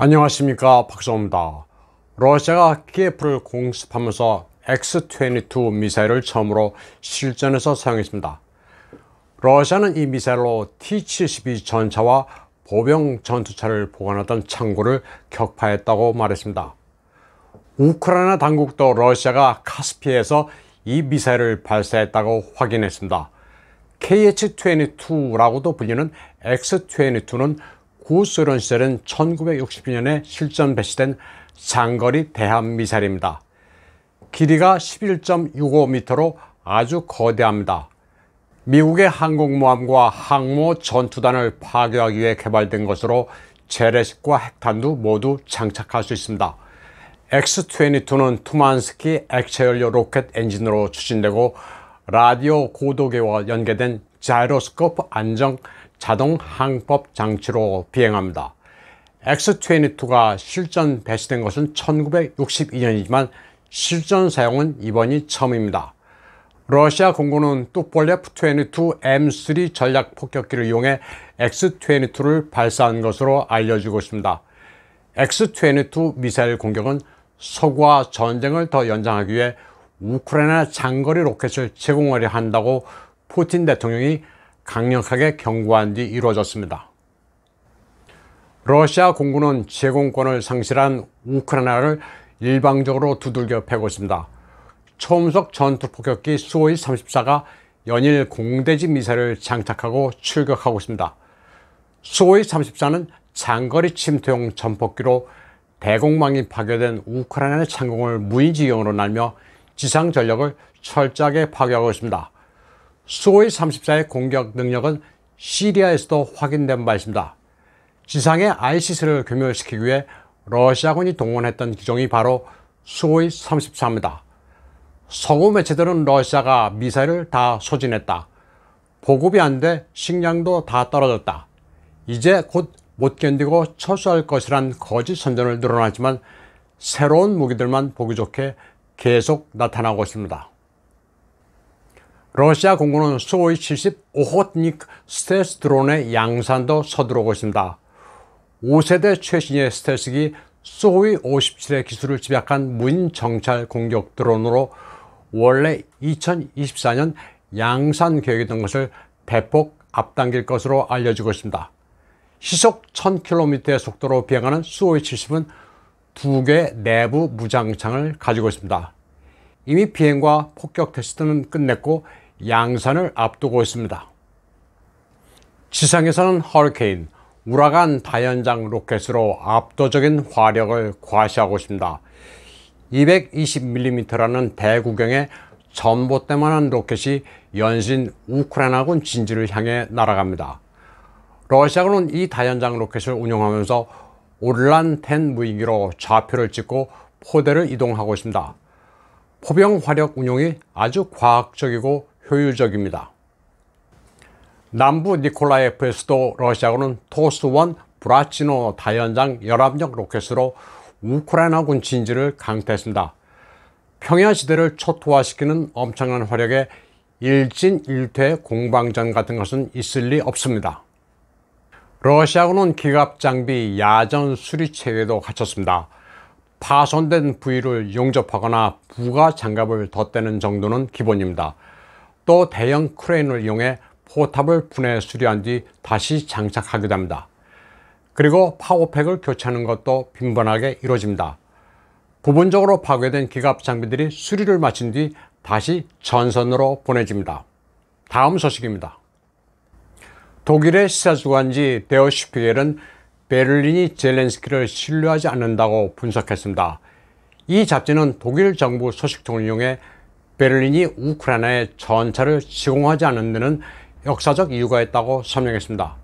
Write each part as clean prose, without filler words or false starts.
안녕하십니까, 박성호입니다. 러시아가 키예프를 공습하면서 X-22 미사일을 처음으로 실전에서 사용했습니다. 러시아는 이 미사일로 T-72 전차와 보병 전투차를 보관하던 창고를 격파했다고 말했습니다. 우크라이나 당국도 러시아가 카스피해에서 이 미사일을 발사했다고 확인했습니다. KH-22라고도 불리는 X-22는 구소련 시절인 1960년에 실전 배치된 장거리 대함 미사일입니다. 길이가 11.65m로 아주 거대합니다. 미국의 항공모함과 항모 전투단을 파괴하기 위해 개발된 것으로 재래식과 핵탄두 모두 장착할 수 있습니다. X-22는 투만스키 액체연료 로켓 엔진으로 추진되고 라디오 고도계와 연계된 자이로스코프 안정 자동 항법 장치로 비행합니다. X-22가 실전 배치된 것은 1962년이지만 실전 사용은 이번이 처음입니다. 러시아 공군은 뚜폴레프 22M3 전략 폭격기를 이용해 X-22를 발사한 것으로 알려지고 있습니다. X-22 미사일 공격은 서구와 전쟁을 더 연장하기 위해 우크라이나 장거리 로켓을 제공하려 한다고 푸틴 대통령이 강력하게 경고한 뒤 이루어졌습니다. 러시아 공군은 제공권을 상실한 우크라이나를 일방적으로 두들겨 패고 있습니다. 초음속 전투폭격기 수호이-34가 연일 공대지 미사일을 장착하고 출격하고 있습니다. 수호이-34는 장거리 침투용 전폭기로 대공망이 파괴된 우크라이나의 창공을 무인지형으로 날며 지상 전력을 철저하게 파괴하고 있습니다. 수호이-34의 공격 능력은 시리아에서도 확인된 바 있습니다. 지상의 ISIS를 괴멸시키기 위해 러시아군이 동원했던 기종이 바로 수호이-34입니다. 서구 매체들은 러시아가 미사일을 다 소진했다. 보급이 안 돼 식량도 다 떨어졌다. 이제 곧 못 견디고 철수할 것이란 거짓 선전을 늘어났지만 새로운 무기들만 보기 좋게 계속 나타나고 있습니다. 러시아 공군은 수호이-70 오호트니크 스텔스 드론의 양산도 서두르고 있습니다. 5세대 최신의 스텔스기 수호이-57의 기술을 집약한 무인 정찰 공격 드론으로 원래 2024년 양산 계획이던 것을 대폭 앞당길 것으로 알려지고 있습니다. 시속 1000km의 속도로 비행하는 수호이-70은 2개의 내부 무장창을 가지고 있습니다. 이미 비행과 폭격 테스트는 끝냈고 양산을 앞두고 있습니다. 지상에서는 허리케인, 우라간 다연장 로켓으로 압도적인 화력을 과시하고 있습니다. 220mm라는 대구경의 전봇대만한 로켓이 연신 우크라이나군 진지를 향해 날아갑니다. 러시아군은 이 다연장 로켓을 운용하면서 오를란-10 무인기로 좌표를 찍고 포대를 이동하고 있습니다. 포병 화력 운용이 아주 과학적이고 효율적입니다. 남부 니콜라예프에서도 러시아군은 토스-1 브라치노 다연장 열압력 로켓으로 우크라이나군 진지를 강타했습니다. 평야지대를 초토화시키는 엄청난 화력에 일진일퇴 공방전 같은 것은 있을 리 없습니다. 러시아군은 기갑장비 야전 수리 체계도 갖췄습니다. 파손된 부위를 용접하거나 부가 장갑을 덧대는 정도는 기본입니다. 또 대형 크레인을 이용해 포탑을 분해 수리한 뒤 다시 장착하기도 합니다. 그리고 파워팩을 교체하는 것도 빈번하게 이루어집니다. 부분적으로 파괴된 기갑 장비들이 수리를 마친 뒤 다시 전선으로 보내집니다. 다음 소식입니다. 독일의 시사주간지 데어 슈피겔은 베를린이 젤렌스키를 신뢰하지 않는다고 분석했습니다. 이 잡지는 독일 정부 소식통을 이용해 베를린이 우크라이나에 전차를 시공하지 않는 데는 역사적 이유가 있다고 설명했습니다.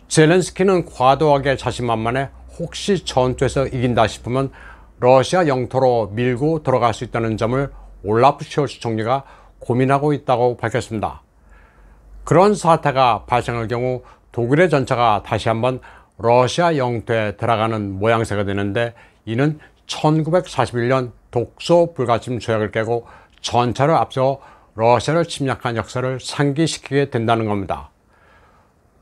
젤렌스키는 과도하게 자신만만해 혹시 전투에서 이긴다 싶으면 러시아 영토로 밀고 들어갈 수 있다는 점을 올라프 숄츠 총리가 고민하고 있다고 밝혔습니다. 그런 사태가 발생할 경우 독일의 전차가 다시 한번 러시아 영토에 들어가는 모양새가 되는데 이는 1941년 독소 불가침 조약을 깨고 전차를 앞세워 러시아를 침략한 역사를 상기시키게 된다는 겁니다.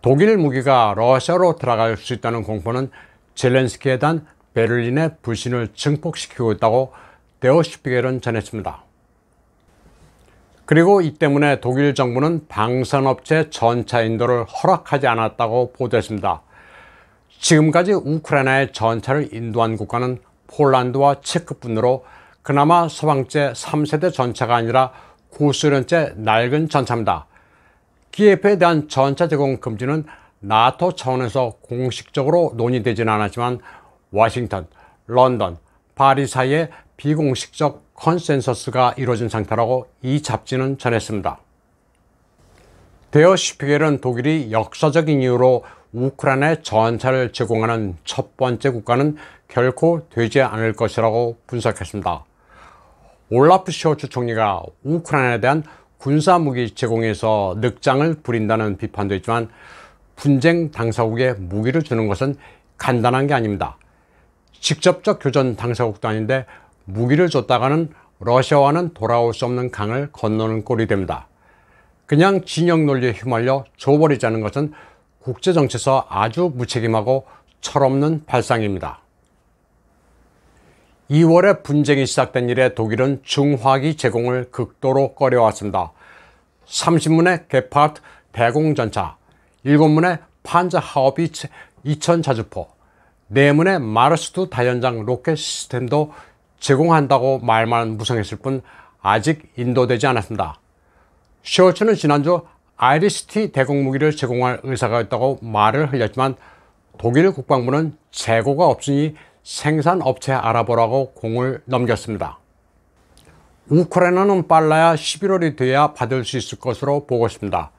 독일 무기가 러시아로 들어갈 수 있다는 공포는 젤렌스키에 대한 베를린의 불신을 증폭시키고 있다고 데어 슈피겔은 전했습니다. 그리고 이 때문에 독일 정부는 방산업체 전차 인도를 허락하지 않았다고 보도했습니다. 지금까지 우크라이나에 전차를 인도한 국가는 폴란드와 체크뿐으로 그나마 서방제 3세대 전차가 아니라 고소련제 낡은 전차입니다. 키예프에 대한 전차 제공 금지는 나토 차원에서 공식적으로 논의되지는 않았지만 워싱턴, 런던, 파리 사이에 비공식적 컨센서스가 이루어진 상태라고 이 잡지는 전했습니다. 데어 슈피겔은 독일이 역사적인 이유로 우크라이나에 전차를 제공하는 첫 번째 국가는 결코 되지 않을 것이라고 분석했습니다. 올라프 숄츠 총리가 우크라이나에 대한 군사무기 제공에서 늑장을 부린다는 비판도 있지만 분쟁 당사국에 무기를 주는 것은 간단한 게 아닙니다. 직접적 교전 당사국도 아닌데 무기를 줬다가는 러시아와는 돌아올 수 없는 강을 건너는 꼴이 됩니다. 그냥 진영 논리에 휘말려 줘버리자는 것은 국제정치에서 아주 무책임하고 철없는 발상입니다. 2월에 분쟁이 시작된 이래 독일은 중화기 제공을 극도로 꺼려왔습니다. 30문의 게파르트 대공전차, 7문의 판저 하우비츠 2000 자주포, 4문의 마르스트 다연장 로켓 시스템도 제공한다고 말만 무성했을 뿐 아직 인도되지 않았습니다. 숄츠는 지난주 아이리스-T 대공무기를 제공할 의사가 있다고 말을 흘렸지만 독일 국방부는 재고가 없으니 생산업체 알아보라고 공을 넘겼습니다. 우크라이나는 빨라야 11월이 돼야 받을 수 있을 것으로 보고 있습니다.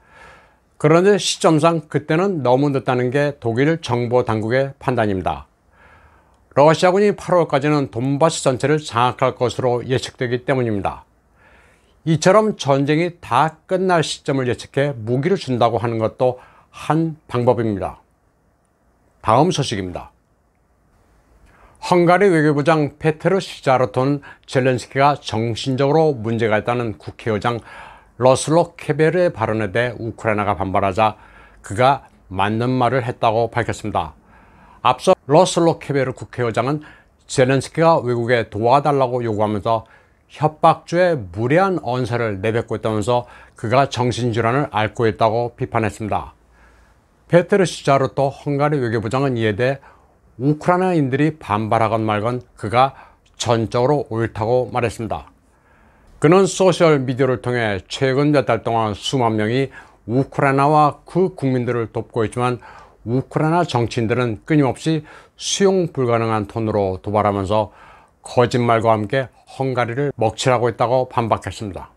그런데 시점상 그때는 너무 늦다는 게 독일 정보 당국의 판단입니다. 러시아군이 8월까지는 돈바스 전체를 장악할 것으로 예측되기 때문입니다. 이처럼 전쟁이 다 끝날 시점을 예측해 무기를 준다고 하는 것도 한 방법입니다. 다음 소식입니다. 헝가리 외교부장 페테르 시자르토는 젤렌스키가 정신적으로 문제가 있다는 국회의장 러슬로 케베르의 발언에 대해 우크라이나가 반발하자 그가 맞는 말을 했다고 밝혔습니다. 앞서 러슬로 케베르 국회의장은 젤렌스키가 외국에 도와달라고 요구하면서 협박죄에 무례한 언사를 내뱉고 있다면서 그가 정신질환을 앓고 있다고 비판했습니다. 페테르 시자르토 헝가리 외교부장은 이에 대해 우크라이나인들이 반발하건 말건 그가 전적으로 옳다고 말했습니다. 그는 소셜미디어를 통해 최근 몇 달 동안 수만 명이 우크라이나와 그 국민들을 돕고 있지만 우크라이나 정치인들은 끊임없이 수용 불가능한 톤으로 도발하면서 거짓말과 함께 헝가리를 먹칠하고 있다고 반박했습니다.